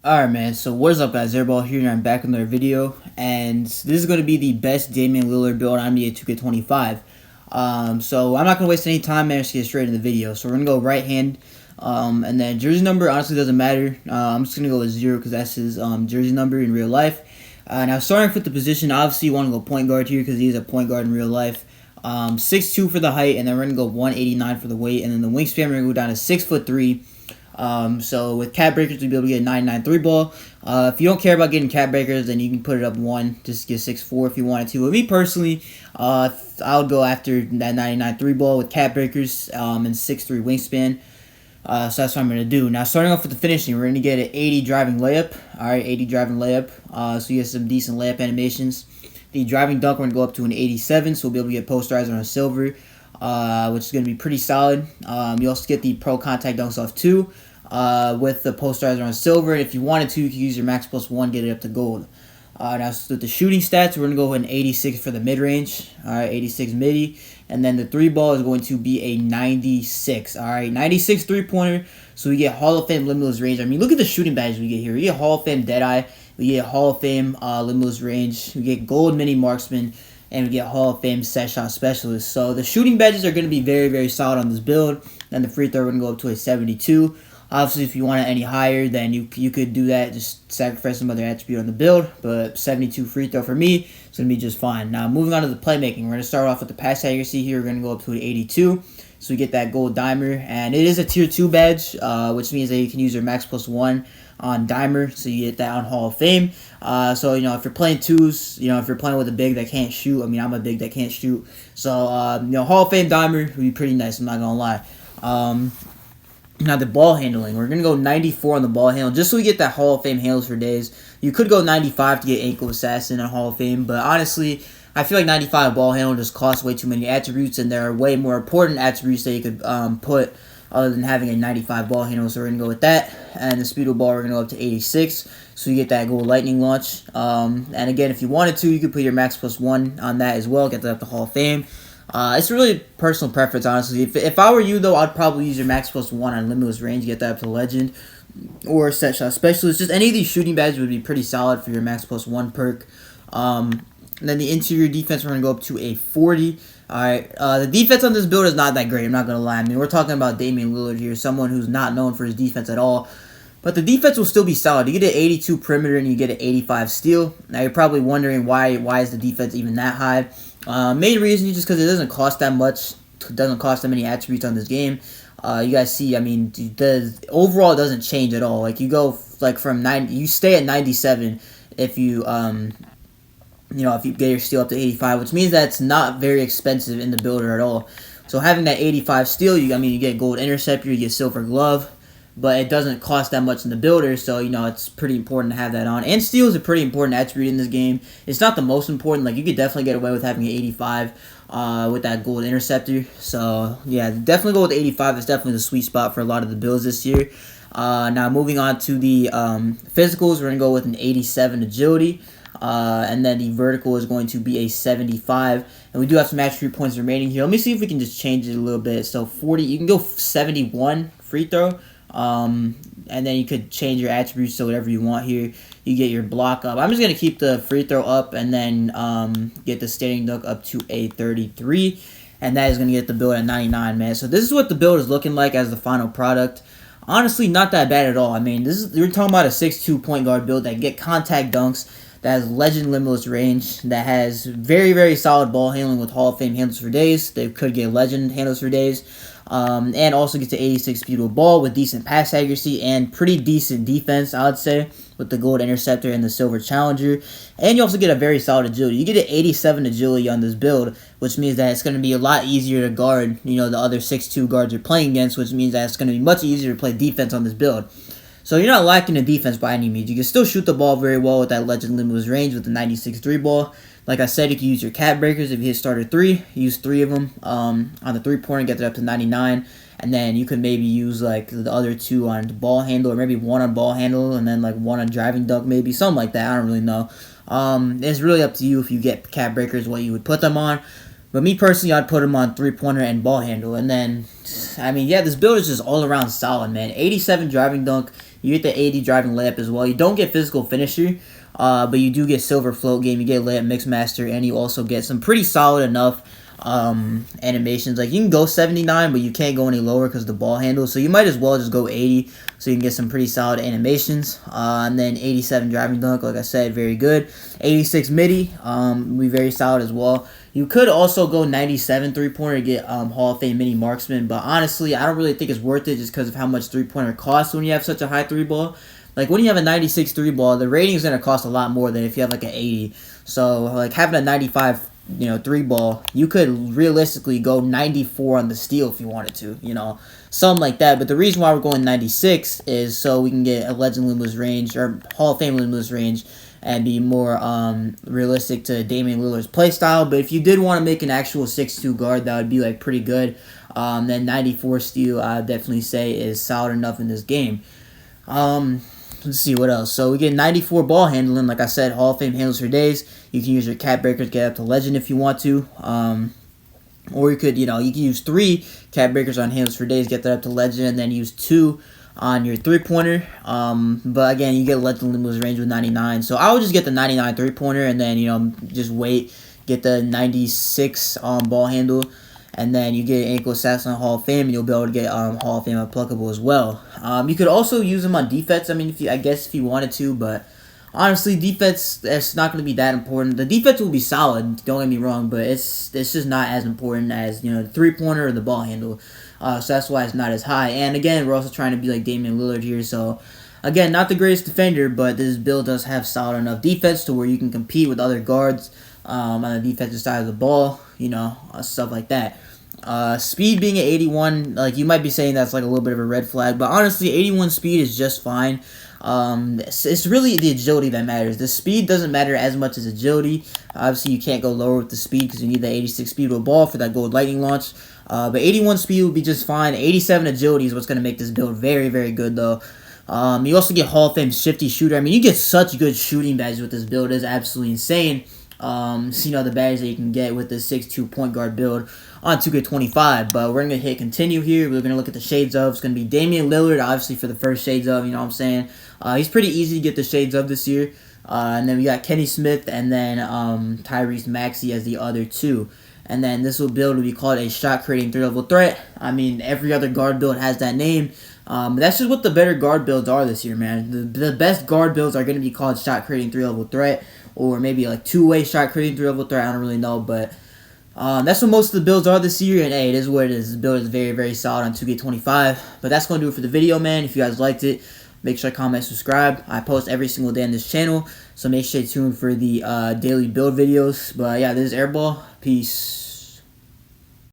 Alright, man, so what is up, guys? Airball here, and I'm back with another video, and this is going to be the best Damian Lillard build on NBA 2K25. So I'm not going to waste any time, man, just get straight into the video. So we're going to go right hand, and then jersey number honestly doesn't matter. I'm just going to go with 0 because that's his jersey number in real life. Now starting with the position, obviously you want to go point guard here because he's a point guard in real life. 6'2" for the height, and then we're going to go 189 for the weight, and then the wingspan we're going to go down to 6'3". So with cap breakers, we'll be able to get a 99 3 ball. If you don't care about getting cap breakers, then you can put it up 1, just get 6'4" if you wanted to. But me personally, I would go after that 99 3 ball with cap breakers and 6'3" wingspan. So that's what I'm going to do. Now, starting off with the finishing, we're going to get an 80 driving layup. Alright, 80 driving layup. So you get some decent layup animations. The driving dunk, we're going to go up to an 87, so we'll be able to get posterizer on a silver, which is going to be pretty solid. You also get the pro contact dunks off 2 with the posterizer on silver. And if you wanted to, you could use your max plus 1, get it up to gold. Now, with the shooting stats, we're going to go with an 86 for the mid-range. Alright, 86 midi. And then the 3 ball is going to be a 96. Alright, 96 3-pointer. So we get Hall of Fame Limitless range. I mean, look at the shooting badges we get here. We get Hall of Fame Deadeye. We get Hall of Fame Limitless range. We get Gold Mini Marksman. And we get Hall of Fame Set Shot Specialist. So the shooting badges are going to be very, very solid on this build. And the free throw, we're going to go up to a 72. Obviously, if you want it any higher, then you could do that. Just sacrifice some other attribute on the build. But 72 free throw for me is going to be just fine. Now, moving on to the playmaking. We're going to start off with the pass accuracy here. We're going to go up to an 82. So we get that gold dimer. And it is a tier 2 badge, which means that you can use your max plus 1 on dimer. So you get that on Hall of Fame. So, if you're playing twos, if you're playing with a big that can't shoot, I mean, I'm a big that can't shoot. So, Hall of Fame dimer would be pretty nice, I'm not going to lie. Now, the ball handling. We're going to go 94 on the ball handle, just so we get that Hall of Fame handles for days. You could go 95 to get ankle assassin and Hall of Fame, but honestly, I feel like 95 ball handle just costs way too many attributes, and there are way more important attributes that you could put other than having a 95 ball handle, so we're going to go with that. And the speed of ball, we're going to go up to 86, so you get that gold lightning launch. And again, if you wanted to, you could put your max plus 1 on that as well, get that up to Hall of Fame. It's really personal preference, honestly. If I were you, though, I'd probably use your max plus 1 on Limitless range, get that up to Legend, or Set Shot Specialist. Just any of these shooting badges would be pretty solid for your max plus 1 perk. And then the interior defense, we're going to go up to a 40. Alright, the defense on this build is not that great, I'm not going to lie. I mean, we're talking about Damian Lillard here, someone who's not known for his defense at all. But the defense will still be solid. You get an 82 perimeter and you get an 85 steal. Now, you're probably wondering why is the defense even that high? Main reason is just because it doesn't cost that much. It doesn't cost that many attributes on this game. You guys see, I mean, the overall doesn't change at all. Like, you go, like, from 90, you stay at 97 if you, if you get your steal up to 85, which means that it's not very expensive in the builder at all. So having that 85 steal, you get gold interceptor, you get silver glove, but it doesn't cost that much in the builder, so, it's pretty important to have that on. And steal is a pretty important attribute in this game. It's not the most important. Like, you could definitely get away with having an 85 with that gold interceptor. So, yeah, definitely go with 85. It's definitely the sweet spot for a lot of the builds this year. Now, moving on to the physicals, we're going to go with an 87 agility. And then the vertical is going to be a 75. And we do have some attribute points remaining here. Let me see if we can just change it a little bit. So 40, you can go 71 free throw. And then you could change your attributes to whatever you want here. You get your block up. I'm just going to keep the free throw up and then get the standing dunk up to a 33. And that is going to get the build at 99, man. So this is what the build is looking like as the final product. Honestly, not that bad at all. I mean, we're talking about a 6'2" point guard build that can get contact dunks, that has Legend Limitless range, that has very, very solid ball handling with Hall of Fame handles for days. They could get Legend handles for days. And also gets to 86 speed of ball with decent pass accuracy and pretty decent defense, I would say, with the gold interceptor and the silver challenger. And you also get a very solid agility. You get an 87 agility on this build, which means that it's going to be a lot easier to guard, the other 6'2" guards you're playing against, which means that it's going to be much easier to play defense on this build. So you're not lacking in defense by any means. You can still shoot the ball very well with that Legend Limitless range with the 96 3 ball. Like I said, you can use your cap breakers. If you hit starter 3, use 3 of them on the 3-pointer, get it up to 99. And then you could maybe use like the other 2 on the ball handle, or maybe 1 on ball handle, and then like 1 on driving dunk, maybe something like that. I don't really know. It's really up to you if you get cap breakers, what you would put them on. But me personally, I'd put them on 3-pointer and ball handle. And then, I mean, yeah, this build is just all around solid, man. 87 driving dunk. You get the 80 driving layup as well. You don't get physical finisher, but you do get silver float game. You get layup mix master, and you also get some pretty solid enough animations. Like, you can go 79, but you can't go any lower because of the ball handle. So you might as well just go 80, so you can get some pretty solid animations. And then 87 driving dunk, like I said, very good. 86 midi, be very solid as well. You could also go 97 three-pointer to get Hall of Fame mini marksman, but honestly, I don't really think it's worth it just because of how much three-pointer costs when you have such a high three ball. Like, when you have a 96 three ball, the rating is going to cost a lot more than if you have like an 80. So, like, having a 95 three ball, you could realistically go 94 on the steal if you wanted to, something like that. But the reason why we're going 96 is so we can get a Legend Limitless range or Hall of Fame Limitless range and be more realistic to Damian Lillard's play style. But if you did want to make an actual 6'2 guard, that would be like pretty good. Then 94 steal, I would definitely say, is solid enough in this game. Let's see what else. So we get 94 ball handling. Like I said, Hall of Fame handles for days. You can use your cap breakers to get up to legend if you want to. Or you could, you can use 3 cap breakers on handles for days, get that up to legend, and then use 2 on your three-pointer. But again, you get Legend Limitless range with 99. So I would just get the 99 three-pointer and then, just wait, get the 96 ball handle. And then you get ankle assassin on Hall of Fame, and you'll be able to get Hall of Fame applicable as well. You could also use them on defense. I mean, I guess if you wanted to, but honestly, defense, it's not going to be that important. The defense will be solid, don't get me wrong, but it's just not as important as the three-pointer or the ball handle. So that's why it's not as high. And again, we're also trying to be like Damian Lillard here. So again, not the greatest defender, but this build does have solid enough defense to where you can compete with other guards on the defensive side of the ball, stuff like that. Speed being at 81, like, you might be saying that's like a little bit of a red flag, but honestly, 81 speed is just fine. It's really the agility that matters. The speed doesn't matter as much as agility. Obviously, you can't go lower with the speed because you need that 86 speed with a ball for that gold lightning launch. But 81 speed would be just fine. 87 agility is what's going to make this build very, very good, though. You also get Hall of Fame shifty shooter. I mean, you get such good shooting badges with this build. It's absolutely insane. The badges that you can get with this 6'2 point guard build on 2K25. But we're going to hit continue here. We're going to look at the shades of. It's going to be Damian Lillard, obviously, for the first shades of, he's pretty easy to get the shades of this year. And then we got Kenny Smith and then Tyrese Maxey as the other 2. And then this build will be called a shot-creating 3-level threat. I mean, every other guard build has that name. But that's just what the better guard builds are this year, man. The best guard builds are going to be called shot-creating 3-level threat. Or maybe like two-way shot-creating 3-level threat. I don't really know, but that's what most of the builds are this year. And hey, it is what it is. The build is very, very solid on 2K25. But that's going to do it for the video, man. If you guys liked it, make sure to comment, subscribe. I post every single day on this channel, so make sure to stay tuned for the daily build videos. But yeah, this is Airball. Peace.